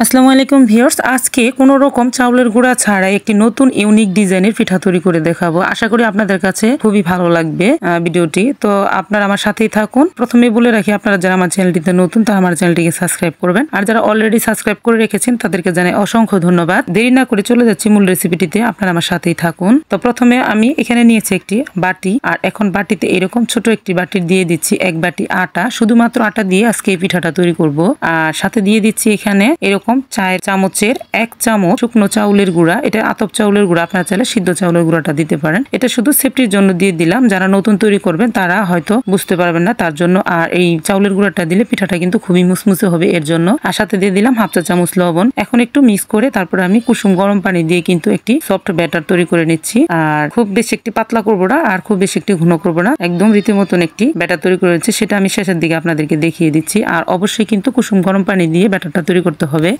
আসসালামু আলাইকুম ভিউয়ার্স, আজকে কোনো রকম চাউলের গুঁড়া ছাড়াই একটি নতুন ইউনিক ডিজাইনের পিঠা তৈরি করে দেখাবো। আশা করি আপনাদের কাছে খুবই ভালো লাগবে ভিডিওটি। তো আপনারা আমার সাথেই থাকুন। প্রথমেই বলে রাখি, আপনারা যারা আমার চ্যানেলটিতে নতুন তারা আমার চ্যানেলটিকে সাবস্ক্রাইব করবেন, আর যারা অলরেডি সাবস্ক্রাইব করে রেখেছেন তাদেরকে জানাই অসংখ্য ধন্যবাদ। দেরি না করে চলে যাচ্ছি মূল রেসিপিটিতে, আপনারা আমার সাথেই থাকুন। তো প্রথমে আমি এখানে নিয়েছি একটি বাটি, আর এখন বাটিতে এরকম ছোট একটি বাটি দিয়ে দিচ্ছি 1 বাটি আটা। শুধুমাত্র আটা দিয়ে আজকে এই পিঠাটা তৈরি করব। আর সাথে দিয়ে দিচ্ছি এখানে এরকম 4 চামচের 1 চামচ শুকনো চাউলের গুঁড়া। এটা আতপ চাউলের গুঁড়া, আপনারা চাইলে সিদ্ধ চাউলের গুঁড়াটা দিতে পারেন। এটা শুধু সেফটির জন্য দিয়ে দিলাম, যারা নতুন তৈরি করবেন তারা হয়তো বুঝতে পারবেন না তার জন্য। আর এই চাউলের গুঁড়াটা দিলে পিঠাটা কিন্তু খুবই মুসমুসে হবে এর জন্য। আর সাথে দিয়ে দিলাম 1/2 চা চামচ লবণ। এখন একটু মিক্স করে তারপরে আমি কুসুম গরম পানি দিয়ে কিন্তু একটি সফট ব্যাটার তৈরি করে নিচ্ছি। আর খুব বেশি একটি পাতলা করবো না, আর খুব বেশি একটি ঘন করবো না, একদম রীতিমতন একটি ব্যাটার তৈরি করে নিচ্ছি। সেটা আমি শেষের দিকে আপনাদেরকে দেখিয়ে দিচ্ছি। আর অবশ্যই কিন্তু কুসুম গরম পানি দিয়ে ব্যাটারটা তৈরি করতে হবে।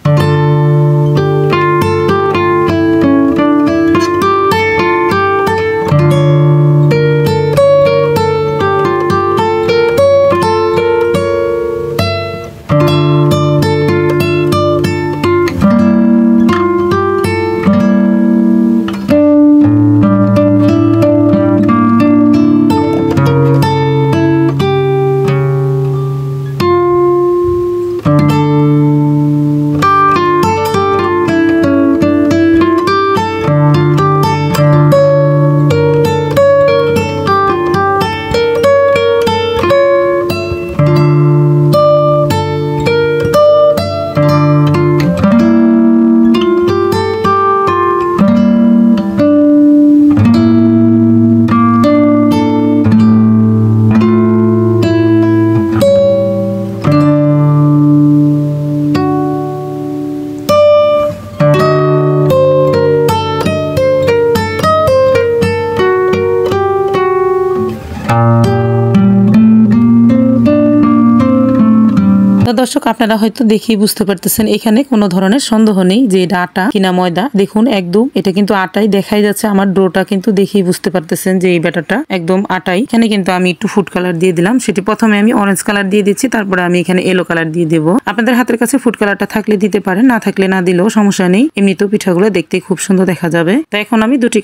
দর্শক, আপনারা হয়তো দেখেই বুঝতে পারতেছেন এখানে কোনো ধরনের সন্দেহ নেই যে এটা আটা কিনা ময়দা। দেখুন একদম এটা কিন্তু আটাই দেখাই যাচ্ছে। আমার ডোটা কিন্তু দেখেই বুঝতে পারতেছেন যে এই ব্যাটারটা একদম আটাই। এখানে কিন্তু আমি একটু ফুড কালার দিয়ে দিলাম। সেটি প্রথমে আমি অরেঞ্জ কালার দিয়ে দিচ্ছি, তারপরে আমি এখানে ইয়েলো কালার দিয়ে দেবো। আপনাদের হাতের কাছে ফুড কালারটা থাকলে দিতে পারেন, না থাকলে না দিলেও সমস্যা নেই। এমনিতেও পিঠাগুলো দেখতে খুব সুন্দর দেখা যাবে। তো এখন আমি দুটি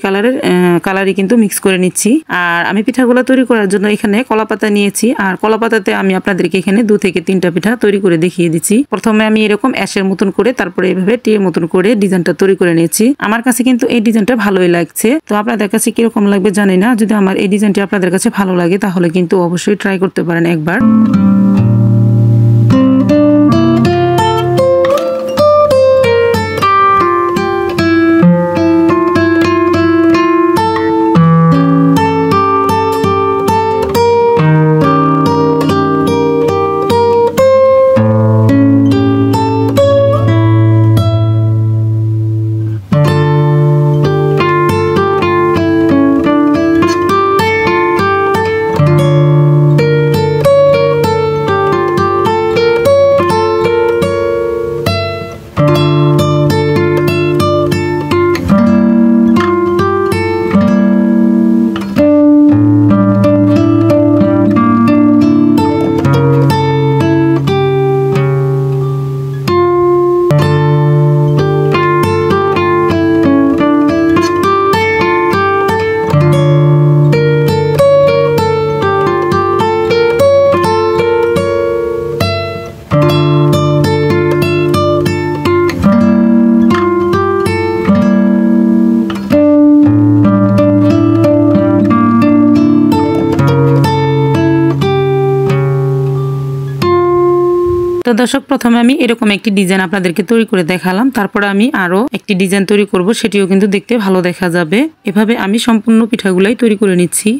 কালারই কিন্তু মিক্স করে নিচ্ছি। আর আমি পিঠাগুলো তৈরি করার জন্য এখানে কলাপাতা নিয়েছি। আর কলাপাতাতে আমি আপনাদেরকে এখানে 2 থেকে 3টা পিঠা তৈরি করে দেখিয়ে দিচ্ছি। প্রথমে আমি এরকম অ্যাশের মতন করে, তারপরে এইভাবে টিয়ের মতন করে ডিজাইনটা তৈরি করে নিয়েছি। আমার কাছে কিন্তু এই ডিজাইনটা ভালোই লাগছে। তো আপনাদের কাছে কিরকম লাগবে জানি না। যদি আমার এই ডিজাইনটি আপনাদের কাছে ভালো লাগে তাহলে কিন্তু অবশ্যই ট্রাই করতে পারেন একবার। তো দর্শক, প্রথমে আমি এরকম একটি ডিজাইন আপনাদেরকে তৈরি করে দেখালাম। তারপরে আমি আরো একটি ডিজাইন তৈরি করব, সেটিও কিন্তু দেখতে ভালো দেখা যাবে। এভাবে আমি সম্পূর্ণ পিঠাগুলাই তৈরি করে নিচ্ছি।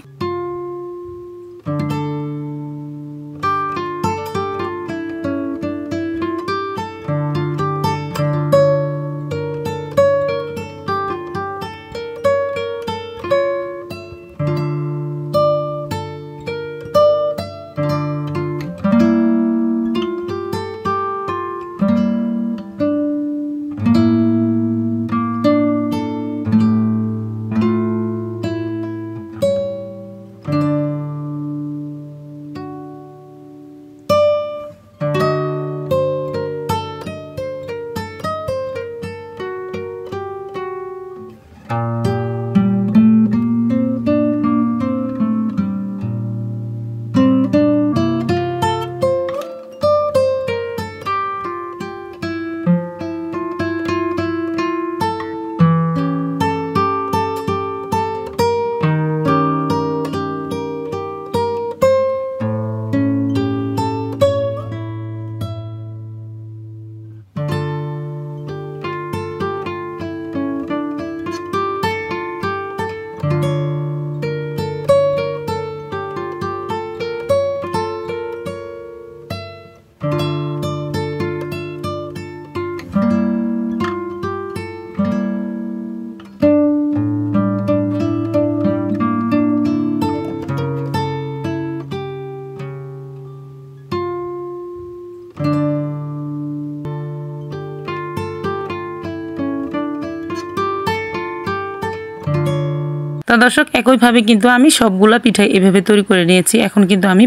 তো দর্শক একইভাবে কিন্তু আমি সবগুলা পিঠা এভাবে তৈরি করে নিয়েছি। এখন কিন্তু আমি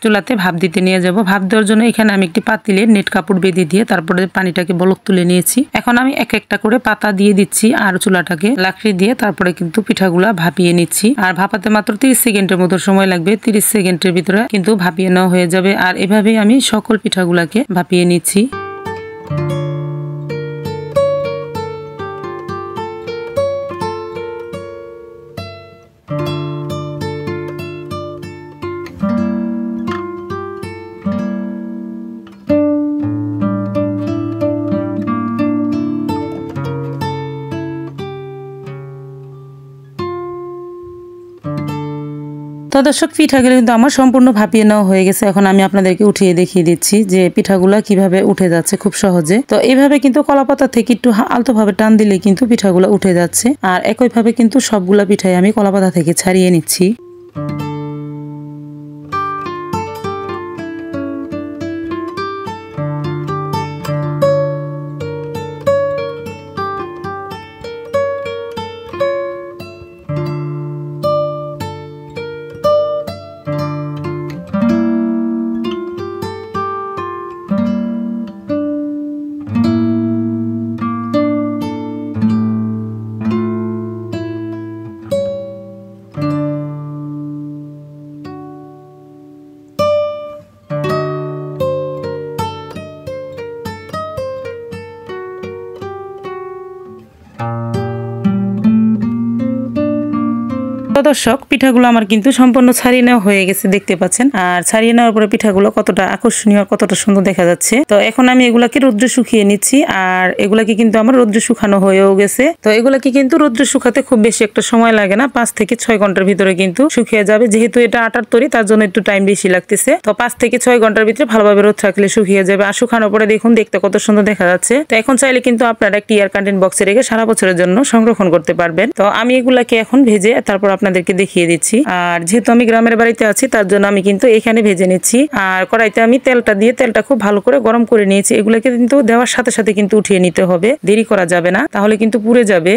চুলাতে ভাপ দিতে নিয়ে যাব। ভাপ দেওয়ার জন্য এখানে আমি একটি পাতিলে নেট কাপড় বেঁধে দিয়ে তারপরে পানিটাকে বলক তুলে নিয়েছি। এখন আমি এক একটা করে পাতা দিয়ে দিচ্ছি আর চুলাটাকে লাকড়ি দিয়ে তারপরে কিন্তু পিঠাগুলা ভাপিয়ে নিচ্ছি। আর ভাপাতে মাত্র 30 সেকেন্ডের মতো সময় লাগবে। 30 সেকেন্ডের ভিতরে কিন্তু ভাপিয়ে নেওয়া হয়ে যাবে। আর এভাবেই আমি সকল পিঠাগুলাকে ভাপিয়ে নিচ্ছি। তো দর্শক পিঠাগুলো কিন্তু আমার সম্পূর্ণ ভাপিয়ে নেওয়া হয়ে গেছে। এখন আমি আপনাদেরকে উঠিয়ে দেখিয়ে দিচ্ছি যে পিঠাগুলা কিভাবে উঠে যাচ্ছে খুব সহজে। তো এইভাবে কিন্তু কলাপাতা থেকে একটু আলতোভাবে টান দিলে কিন্তু পিঠাগুলা উঠে যাচ্ছে। আর একইভাবে কিন্তু সবগুলা পিঠাই আমি কলাপাতা থেকে ছাড়িয়ে নিচ্ছি। তো দর্শক পিঠাগুলো আমার কিন্তু সম্পূর্ণ ছাড়িয়ে নেওয়া হয়ে গেছে দেখতে পাচ্ছেন। আর ছাড়িয়ে নেওয়ার পরে পিঠাগুলো কতটা আকর্ষণীয় কতটা সুন্দর দেখা যাচ্ছে। তো এখন আমি এগুলাকে রোদ্রে শুকিয়ে নিচ্ছি। আর এগুলাকে কিন্তু আমার রোদ্রে শুকানো হয়েও গেছে। তো এগুলাকে কিন্তু রোদ্রে শুকাতে খুব বেশি একটা সময় লাগে না, 5 থেকে 6 ঘন্টার ভিতরে কিন্তু শুকিয়ে যাবে। যেহেতু এটা আটার তৈরি তার জন্য একটু টাইম বেশি লাগতেছে। তো 5 থেকে 6 ঘন্টার ভিতরে ভালোভাবে রোদ থাকলে শুকিয়ে যাবে। আর শুকানোর পরে দেখুন দেখতে কত সুন্দর দেখা যাচ্ছে। তো এখন চাইলে কিন্তু আপনারা একটি এয়ার কন্টেইনার বক্সে রেখে সারা বছরের জন্য সংরক্ষণ করতে পারবেন। তো আমি এগুলাকে এখন ভেজে তারপর আপনাদেরকে দেখিয়ে দিচ্ছি। আর যেহেতু আমি গ্রামের বাড়িতে আছি তার জন্য আমি কিন্তু এখানে ভেজে নিচ্ছি। আর কড়াইতে আমি তেলটা খুব ভালো করে গরম করে নিয়েছি। এগুলাকে কিন্তু দেওয়ার সাথে সাথে কিন্তু উঠিয়ে নিতে হবে, দেরি করা যাবে না, তাহলে কিন্তু পুড়ে যাবে।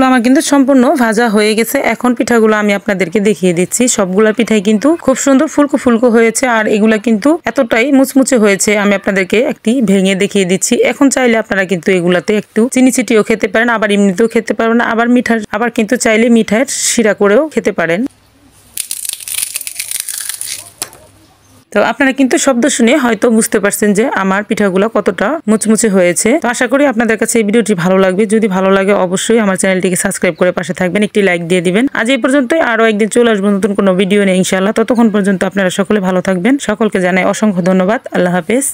আমার কিন্তু সম্পূর্ণ ভাজা হয়ে গেছে। এখন পিঠাগুলো আমি আপনাদেরকে দেখিয়ে দিচ্ছি। সবগুলা পিঠাই কিন্তু খুব সুন্দর ফুলকো ফুলকো হয়েছে। আর এগুলা কিন্তু এতটাই মুচমুচে হয়েছে, আমি আপনাদেরকে একটি ভেঙে দেখিয়ে দিচ্ছি। এখন চাইলে আপনারা কিন্তু এগুলাতে একটু চিনি চিটিও খেতে পারেন, আবার এমনিতেও খেতে পারবেন, আবার কিন্তু চাইলে মিঠার শিরা করেও খেতে পারেন। তো আপনারা কিন্তু শব্দ শুনে হয়তো বুঝতে পারছেন যে আমার পিঠাগুলো কতটা মুচমুচে হয়েছে। তো আশা করি আপনাদের কাছে এই ভিডিওটি ভালো লাগবে। যদি ভালো লাগে অবশ্যই আমার চ্যানেলটিকে সাবস্ক্রাইব করে পাশে থাকবেন, একটি লাইক দিয়ে দিবেন। আজ এই পর্যন্তই, আরো একদিন চলে আসবো নতুন কোনো ভিডিও নিয়ে ইনশাআল্লাহ। ততক্ষণ পর্যন্ত আপনারা সকলে ভালো থাকবেন। সকলকে জানাই অসংখ্য ধন্যবাদ। আল্লাহ হাফেজ।